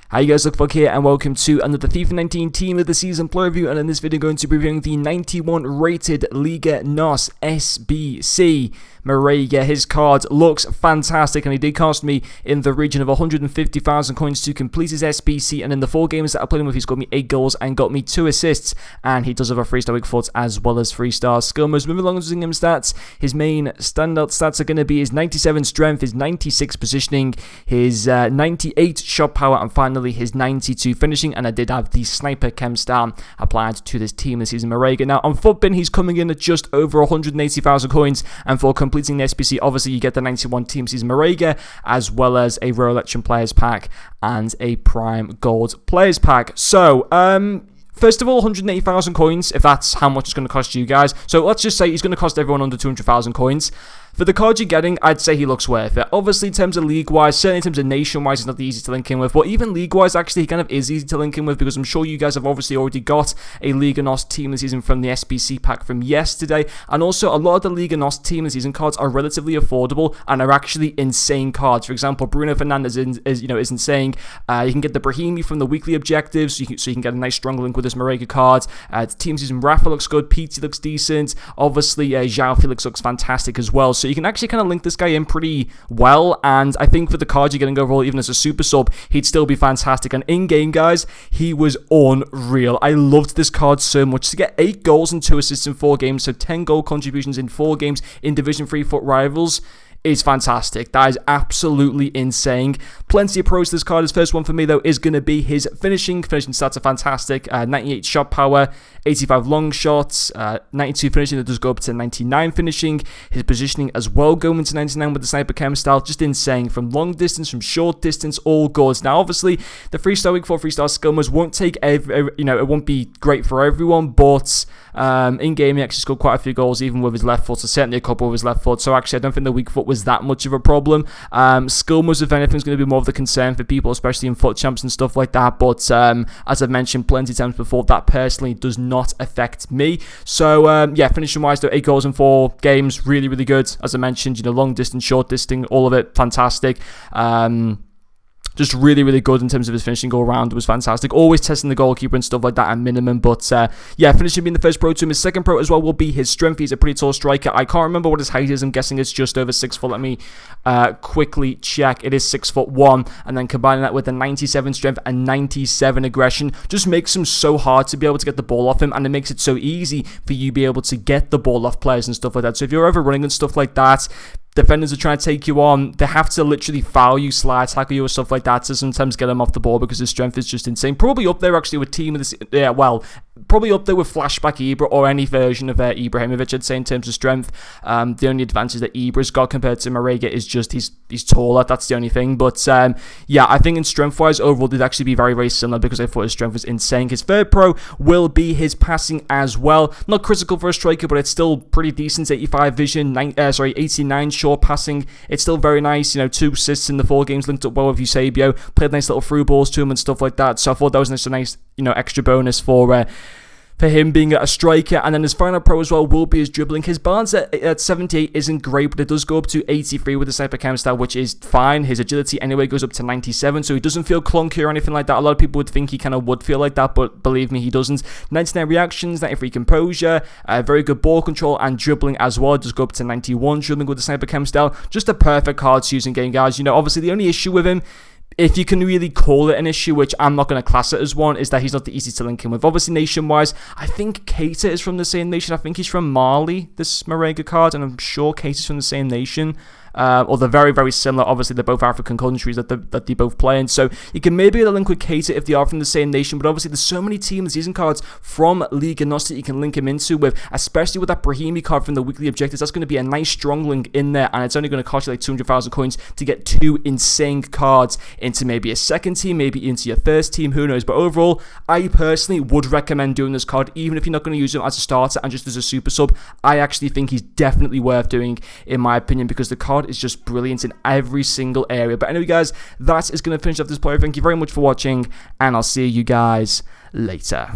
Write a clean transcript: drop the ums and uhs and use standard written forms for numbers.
Hi guys, Lookfuck here and welcome to another FIFA 19 Team of the Season play review, and in this video I'm going to be reviewing the 91 rated Liga NOS SBC. Marega, his card looks fantastic and he did cost me in the region of 150,000 coins to complete his SBC, and in the 4 games that I played him with he's got me 8 goals and got me 2 assists, and he does have a 3-star weak foot as well as 3-star skill moves. Moving along to him stats, his main standout stats are going to be his 97 strength, his 96 positioning, his 98 shot power, and finally his 92 finishing. And I did have the sniper chem star applied to this team this season. Marega, now on FUTBin he's coming in at just over 180,000 coins, and for completing the SBC obviously you get the 91 team season Marega as well as a Royal Election players pack and a Prime Gold players pack. So first of all, 180,000 coins, if that's how much it's going to cost you guys. So let's just say he's going to cost everyone under 200,000 coins. For the card you're getting, I'd say he looks worth it. Obviously, in terms of league-wise, certainly in terms of nation-wise, he's not the easy to link in with. But even league-wise, actually, he kind of is easy to link in with, because I'm sure you guys have obviously already got a Liga NOS Team of the Season from the SBC pack from yesterday. And also, a lot of the Liga NOS Team of the Season cards are relatively affordable and are actually insane cards. For example, Bruno Fernandes is insane. You can get the Brahimi from the weekly objectives, so you can get a nice strong link with this Marega card. The Team of the Season Rafa looks good, PT looks decent. Obviously, João Felix looks fantastic as well. So you can actually kind of link this guy in pretty well, and I think for the card you're getting overall, even as a super sub, he'd still be fantastic. And in-game, guys, he was unreal. I loved this card so much. To get 8 goals and 2 assists in 4 games, so 10 goal contributions in 4 games in Division 3 FUT Rivals, is fantastic. That is absolutely insane. Plenty of pros to this card. His first one for me, though, is going to be his finishing. Finishing stats are fantastic. 98 shot power, 85 long shots, 92 finishing. That does go up to 99 finishing. His positioning as well going to 99 with the sniper chem style. Just insane. From long distance, from short distance, all good. Now, obviously, the 3-star weak 4 3-star skill moves won't take it won't be great for everyone, but in game he actually scored quite a few goals even with his left foot, so certainly a couple with his left foot. So actually I don't think the weak foot was that much of a problem. Skill moves, if anything, is going to be more of the concern for people, especially in FUT champs and stuff like that. But as I've mentioned plenty of times before, that personally does not affect me. So yeah, finishing wise, though, 8 goals in 4 games, really, really good. As I mentioned, long distance, short distance, all of it fantastic. Just really, really good in terms of his finishing all around. It was fantastic. Always testing the goalkeeper and stuff like that at minimum. But yeah, finishing being the first pro to him. His second pro as well will be his strength. He's a pretty tall striker. I can't remember what his height is. I'm guessing it's just over 6 foot. Let me quickly check. It is 6'1", and then combining that with a 97 strength and 97 aggression just makes him so hard to be able to get the ball off him, and it makes it so easy for you to be able to get the ball off players and stuff like that. So if you're ever running and stuff like that, defenders are trying to take you on, they have to literally foul you, slide tackle you, or stuff like that to sometimes get him off the ball, because his strength is just insane. Probably up there actually with team of this, yeah, well, probably up there with Flashback Ibra or any version of Ibrahimovic, I'd say, in terms of strength. The only advantage that Ibra's got compared to Marega is just he's taller. That's the only thing. But yeah, I think in strength-wise, overall, they'd actually be very, very similar, because I thought his strength was insane. His third pro will be his passing as well. Not critical for a striker, but it's still pretty decent. 85 vision, 89 short passing. It's still very nice. 2 assists in the 4 games, linked up well with Eusebio. Played nice little through balls to him and stuff like that. So I thought that was a nice extra bonus for him being a striker. And then his final pro as well will be his dribbling. His balance at 78 isn't great, but it does go up to 83 with the sniper cam style, which is fine. His agility anyway goes up to 97, so he doesn't feel clunky or anything like that. A lot of people would think he kind of would feel like that, but believe me, he doesn't. 99 reactions, 93 composure, very good ball control, and dribbling as well. It does go up to 91 dribbling with the sniper cam style. Just a perfect card to use in game, guys. Obviously the only issue with him, if you can really call it an issue, which I'm not going to class it as one, is that he's not the easy to link in with. Obviously, nation-wise, I think Keita is from the same nation. I think he's from Mali, this Marega card, and I'm sure Keita's from the same nation. Or they're very, very similar. Obviously, they're both African countries that they both play in. So you can maybe get a link with Keita if they are from the same nation. But obviously, there's so many team of the season cards from Liga NOS that you can link him into with, especially with that Brahimi card from the weekly objectives. That's going to be a nice strong link in there, and it's only going to cost you like 200,000 coins to get 2 insane cards into maybe a second team, maybe into your first team. Who knows? But overall, I personally would recommend doing this card, even if you're not going to use him as a starter and just as a super sub. I actually think he's definitely worth doing, in my opinion, because the card is just brilliant in every single area. But anyway, guys, that is going to finish off this player. Thank you very much for watching, and I'll see you guys later.